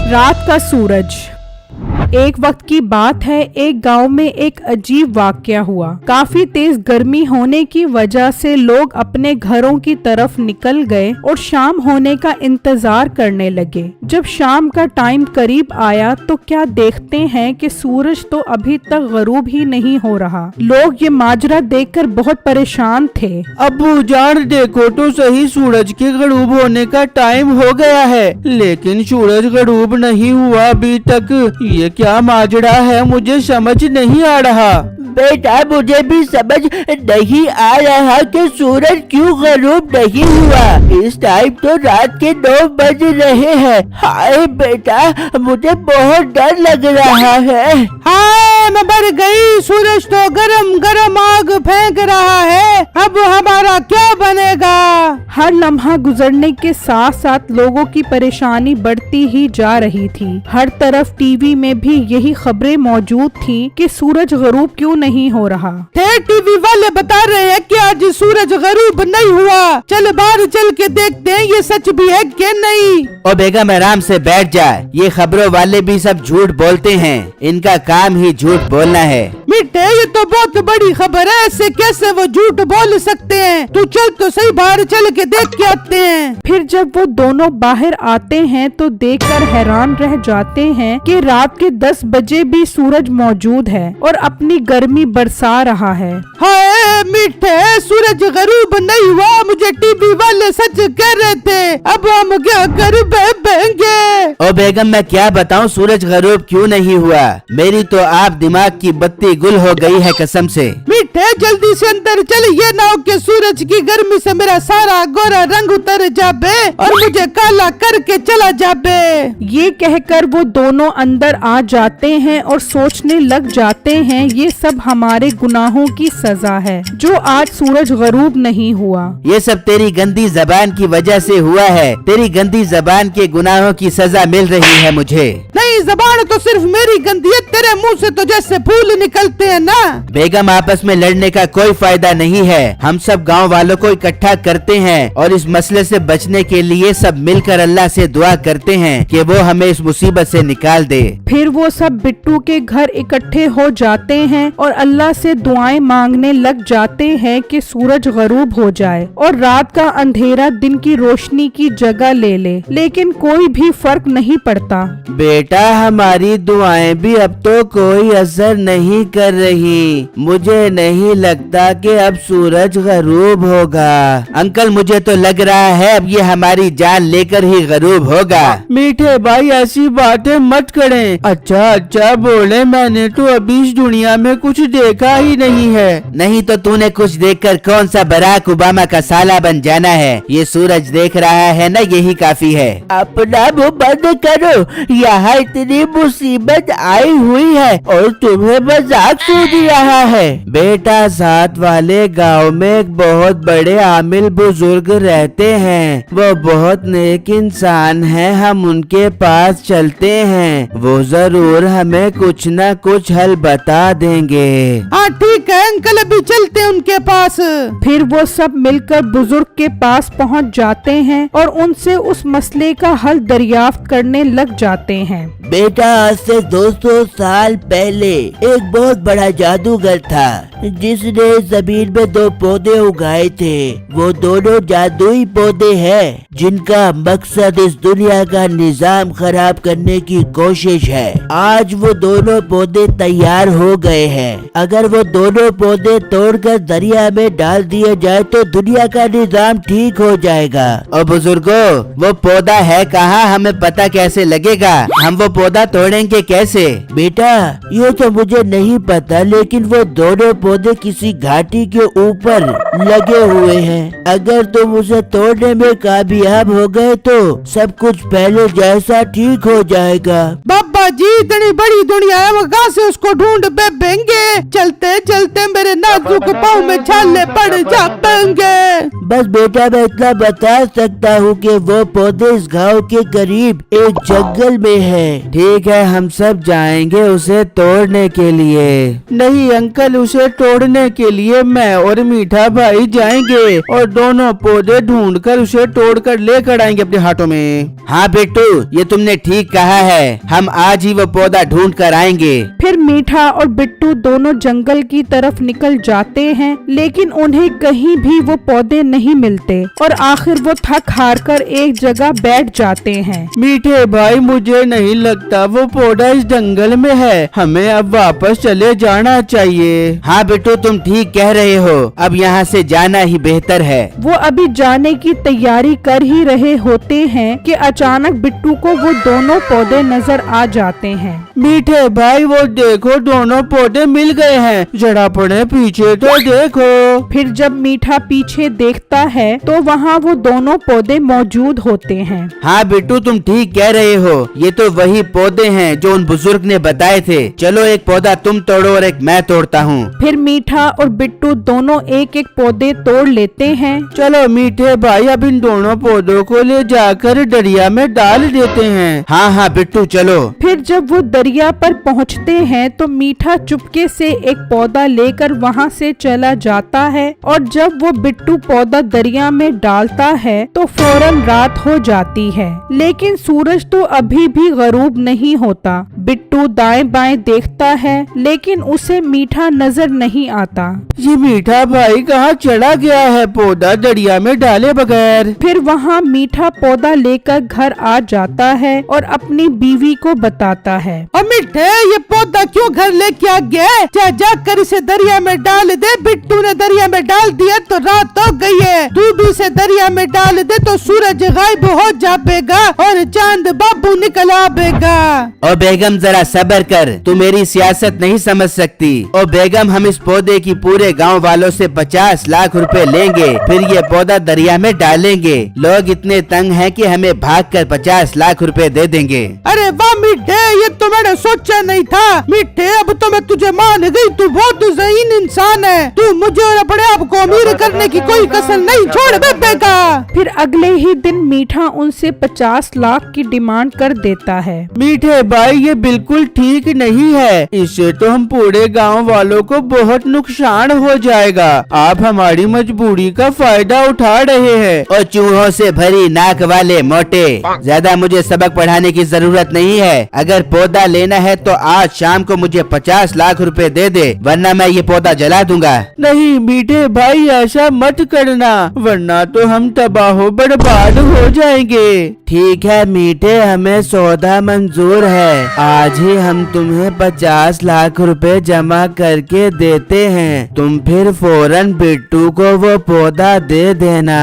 रात का सूरज। एक वक्त की बात है, एक गांव में एक अजीब वाकया हुआ। काफी तेज गर्मी होने की वजह से लोग अपने घरों की तरफ निकल गए और शाम होने का इंतजार करने लगे। जब शाम का टाइम करीब आया तो क्या देखते हैं कि सूरज तो अभी तक गरूब ही नहीं हो रहा। लोग ये माजरा देखकर बहुत परेशान थे। अब्बू जान देखो तो सही, सूरज के गरूब होने का टाइम हो गया है, लेकिन सूरज गरूब नहीं हुआ अभी तक। ये क्या माजरा है, मुझे समझ नहीं आ रहा। बेटा मुझे भी समझ नहीं आ रहा कि सूरज क्यों गरूब नहीं हुआ। इस टाइम तो रात के 9 बज रहे हैं। हाय बेटा, मुझे बहुत डर लग रहा है। हाय मैं मर गई, सूरज तो गरम गरम आग फेंक रहा है, अब हमारा क्या बनेगा। हर लम्हा गुजरने के साथ साथ लोगों की परेशानी बढ़ती ही जा रही थी। हर तरफ टीवी में भी यही खबरें मौजूद थी कि सूरज गरूब क्यों नहीं हो रहा। टीवी वाले बता रहे हैं कि आज सूरज गरूब नहीं हुआ। चल बाहर चल के देखते हैं ये सच भी है कि नहीं। ओ बेगम आराम से बैठ जा, ये खबरों वाले भी सब झूठ बोलते हैं, इनका काम ही झूठ बोलना है। मिठे ये तो बहुत बड़ी खबर है, ऐसे कैसे वो झूठ बोल सकते हैं। तू चल तो सही, बाहर चल के देख के आते हैं। फिर जब वो दोनों बाहर आते हैं तो देखकर हैरान रह जाते हैं कि रात के 10 बजे भी सूरज मौजूद है और अपनी गर्मी बरसा रहा है। हाय मिठे, सूरज गरूब नहीं हुआ, मुझे टीवी वाले सच कह रहे थे, अब हम क्या कर पाएंगे। ओ बेगम मैं क्या बताऊं सूरज गरूब क्यों नहीं हुआ, मेरी तो आप दिमाग की बत्ती गुल हो गई है कसम से। मिठे जल्दी से अंदर चल, ये ना हो कि सूरज की गर्मी से मेरा सारा गोरा रंग उतर जाबे और मुझे काला करके चला जाबे। ये कहकर वो दोनों अंदर आ जाते हैं और सोचने लग जाते हैं ये सब हमारे गुनाहों की सजा है जो आज सूरज गरूब नहीं हुआ। ये सब तेरी गंदी जबान की वजह से हुआ है, तेरी गंदी जबान के गुनाहों की सजा मिल रही है मुझे। नहीं, जबान तो सिर्फ मेरी गंदी है, तेरे मुंह से तो जैसे फूल निकलते हैं ना। बेगम आपस में लड़ने का कोई फायदा नहीं है, हम सब गांव वालों को इकट्ठा करते हैं और इस मसले से बचने के लिए सब मिलकर अल्लाह से दुआ करते हैं कि वो हमें इस मुसीबत से निकाल दे। फिर वो सब बिट्टू के घर इकट्ठे हो जाते हैं और अल्लाह से दुआएं मांगने लग जाते हैं कि सूरज गरूब हो जाए और रात का अंधेरा दिन की रोशनी की जगह ले ले, लेकिन कोई भी फर्क नहीं पड़ता। बेटा हमारी दुआएं भी अब तो कोई असर नहीं कर रही, मुझे नहीं लगता कि अब सूरज गरूब होगा। अंकल मुझे तो लग रहा है अब ये हमारी जान लेकर ही गरूब होगा। मीठे भाई ऐसी बातें मत करें। अच्छा बोले, मैंने तो अभी इस दुनिया में कुछ देखा ही नहीं है। नहीं तो तूने कुछ देखकर कौन सा बराक ओबामा का साला बन जाना है, ये सूरज देख रहा है ना, यही काफी है। अपना मुंह बंद करो, यहाँ इतनी मुसीबत आई हुई है और तुम्हें मजाक सूझ रहा है। बेटा साथ वाले गांव में एक बहुत बड़े आमिल बुजुर्ग रहते हैं, वो बहुत नेक इंसान हैं, हम उनके पास चलते हैं, वो जरूर हमें कुछ न कुछ हल बता देंगे। हाँ ठीक है अंकल, अभी चलते हैं उनके पास। फिर वो सब मिलकर बुजुर्ग के पास पहुंच जाते हैं और उनसे उस मसले का हल दरियाफ्त करने लग जाते हैं। बेटा आज से 200 साल पहले एक बहुत बड़ा जादूगर था जिसने जमीन में 2 पौधे उगाए थे। वो दोनों जादुई पौधे हैं जिनका मकसद इस दुनिया का निजाम खराब करने की कोशिश है। आज वो दोनों पौधे तैयार हो गए हैं, अगर वो दोनों पौधे तोड़कर दरिया में डाल दिए जाए तो दुनिया का निजाम ठीक हो जाएगा। और बुजुर्गो वो पौधा है कहाँ, हमें पता कैसे लगेगा, हम वो पौधा तोड़ेंगे कैसे? बेटा ये तो मुझे नहीं पता, लेकिन वो दोनों पौधे किसी घाटी के ऊपर लगे हुए हैं। अगर तुम उसे तोड़ने में कामयाब हो गए तो सब कुछ पहले जैसा ठीक हो जाएगा। बाबा बाबा जी इतनी बड़ी दुनिया है, वो कहाँ से उसको ढूंढ बेबेंगे। चलते चलते मेरे नाजुक पाँव में छाले पड़ जाएंगे। बस बेटा मैं इतना बता सकता हूँ कि वो पौधे इस गांव के करीब एक जंगल में है। ठीक है, हम सब जाएंगे उसे तोड़ने के लिए। नहीं अंकल, उसे तोड़ने के लिए मैं और मीठा भाई जाएंगे और दोनों पौधे ढूंढकर उसे तोड़कर लेकर आएंगे अपने हाथों में। हाँ बेटू, ये तुमने ठीक कहा है, हम आज ही वो पौधा ढूंढ कर आएंगे। फिर मीठा और बिट्टू दोनों जंगल की तरफ निकल जाते हैं, लेकिन उन्हें कहीं भी वो पौधे नहीं मिलते और आखिर वो थक हार कर एक जगह बैठ जाते हैं। मीठे भाई, मुझे नहीं लगता वो पौधा इस जंगल में है, हमें अब वापस चले जाना चाहिए। हाँ बेटू, तुम ठीक कह रहे हो, अब यहाँ से जाना ही बेहतर है। वो अभी जाने की तैयारी कर ही रहे होते हैं कि अचानक बिट्टू को वो दोनों पौधे नजर आ जाते हैं। मीठे भाई, वो देखो दोनों पौधे मिल गए हैं, जरा पड़े पीछे तो देखो। फिर जब मीठा पीछे देखता है तो वहाँ वो दोनों पौधे मौजूद होते हैं। हाँ बेटू, तुम ठीक कह रहे हो, ये तो वही पौधे हैं जो उन बुजुर्ग ने बताए थे। चलो एक पौधा तुम तोड़ो और एक मैं तोड़ता हूँ। फिर मीठा और बिट्टू दोनों एक एक पौधे तोड़ लेते हैं। चलो मीठे भाई, अब इन दोनों पौधों को ले जाकर दरिया में डाल देते हैं। हाँ हाँ बिट्टू, चलो। फिर जब वो दरिया पर पहुँचते हैं तो मीठा चुपके से एक पौधा लेकर वहाँ से चला जाता है और जब वो बिट्टू पौधा दरिया में डालता है तो फौरन रात हो जाती है, लेकिन सूरज तो अभी भी गरूब नहीं होता। बिट्टू दाएं बाएं देखता है लेकिन उसे मीठा नजर नहीं आता। ये मीठा भाई कहाँ चला गया है पौधा दरिया में डाले बगैर। फिर वहाँ मीठा पौधा लेकर घर आ जाता है और अपनी बीवी को बताता है। और मीठे, ये पौधा क्यों घर लेके आ गया? जाकर इसे दरिया में डाल दे। बिट्टू ने दरिया में डाल दिया तो रात हो गई है। तू भी इसे दरिया में डाल दे तो सूरज गायब हो जाएगा और चांद बाबू निकल आएगा। ओ बेगम, जरा सब्र कर, तू मेरी सियासत नहीं समझ सकती। ओ बेगम, हम इस पौधे की पूरे गांव वालों से 50 लाख रुपए लेंगे, फिर ये पौधा दरिया में डालेंगे। लोग इतने तंग हैं कि हमें भागकर 50 लाख रुपए दे देंगे। अरे वाह मीठे, ये तो मैंने सोचा नहीं था। मीठे, अब तो मैं तुझे मान गई, तू बहुत ज़हीन इंसान है। तू मुझे और अपने आप को अमीर करने की कोई कसर नहीं छोड़ देगा। फिर अगले ही दिन मीठा उनसे 50 लाख की डिमांड कर देता है। मीठे भाई, ये बिल्कुल ठीक नहीं है, इससे तो हम पूरे गांव वालों को बहुत नुकसान हो जाएगा। आप हमारी मजबूरी का फायदा उठा रहे हैं। और चूहों से भरी नाक वाले मोटे, ज्यादा मुझे सबक पढ़ाने की जरूरत नहीं है। अगर पौधा लेना है तो आज शाम को मुझे 50 लाख रुपए दे दे, वरना मैं ये पौधा जला दूंगा। नहीं मीठे भाई, ऐसा मत करना, वरना तो हम तबाह बर्बाद हो जाएंगे। ठीक है मीठे, हमें सौदा मंजूर है। आज ही हम तुम्हें 50 लाख रुपए जमा करके देते हैं। तुम फिर फौरन बिट्टू को वो पौधा दे देना।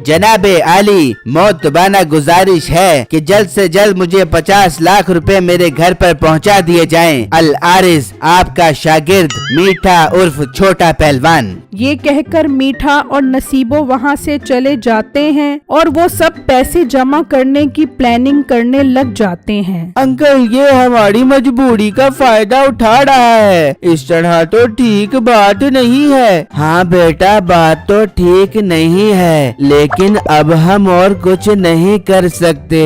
जनाबे आली, मोतबाना गुजारिश है कि जल्द से जल्द मुझे 50 लाख रुपए मेरे घर पर पहुंचा दिए जाएं। अल आरिस, आपका शागिर्द मीठा उर्फ छोटा पहलवान। ये कहकर मीठा और नसीबो वहाँ से चले जाते हैं और वो सब पैसे जमा करने की प्लानिंग करने लग जाते हैं। अंकल, ये हमारी मजबूरी का फायदा उठा रहा है, इस तरह तो ठीक बात नहीं है। हाँ बेटा, बात तो ठीक नहीं है, लेकिन अब हम और कुछ नहीं कर सकते।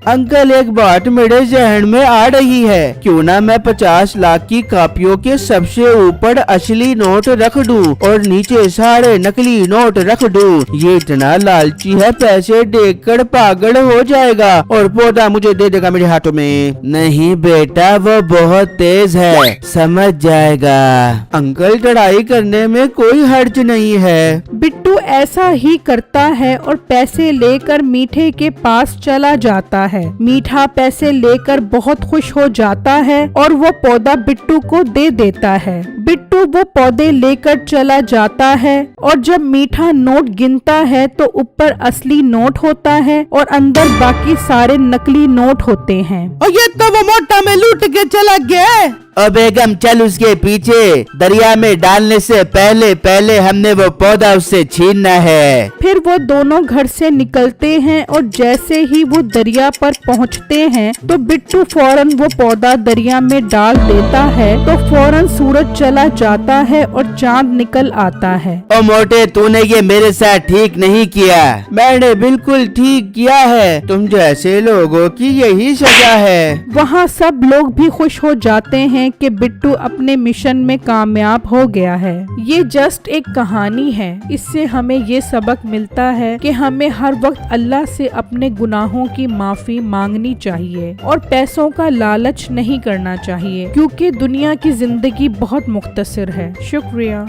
अंकल, एक बात मेरे जहन में आ रही है, क्यों ना मैं 50 लाख की कॉपियों के सबसे ऊपर असली नोट रख दूं और नीचे सारे नकली नोट रख दूं। ये इतना लालची है, पैसे देखकर पागल हो जाएगा और पौधा मुझे दे देगा मेरे हाथों में। नहीं बेटा, वो बहुत तेज है, समझ जाएगा। अंकल, लड़ाई करने में कोई हर्ज नहीं है। बिट्टू ऐसा ही करता है और पैसे लेकर मीठे के पास चला जाता है। मीठा पैसे लेकर बहुत खुश हो जाता है और वो पौधा बिट्टू को दे देता है। बिट्टू वो पौधे लेकर चला जाता है और जब मीठा नोट गिनता है तो ऊपर असली नोट होता है और अंदर बाकी सारे नकली नोट होते हैं। और ये तो वो मोटा में लूट के चला गया। और बेगम चल उसके पीछे, दरिया में डालने से पहले पहले हमने वो पौधा उससे छीनना है। फिर वो दोनों घर से निकलते हैं और जैसे ही वो दरिया पर पहुंचते हैं तो बिट्टू फौरन वो पौधा दरिया में डाल देता है तो फौरन सूरज चला जाता है और चांद निकल आता है। ओ मोटे, तूने ये मेरे साथ ठीक नहीं किया। मैंने बिल्कुल ठीक किया है, तुम जैसे लोगों की यही सजा है। वहाँ सब लोग भी खुश हो जाते हैं कि बिट्टू अपने मिशन में कामयाब हो गया है। ये जस्ट एक कहानी है, इससे हमें ये सबक मिलता है कि हमें हर वक्त अल्लाह से अपने गुनाहों की माफी मांगनी चाहिए और पैसों का लालच नहीं करना चाहिए, क्योंकि दुनिया की जिंदगी बहुत मुख्तसर है। शुक्रिया।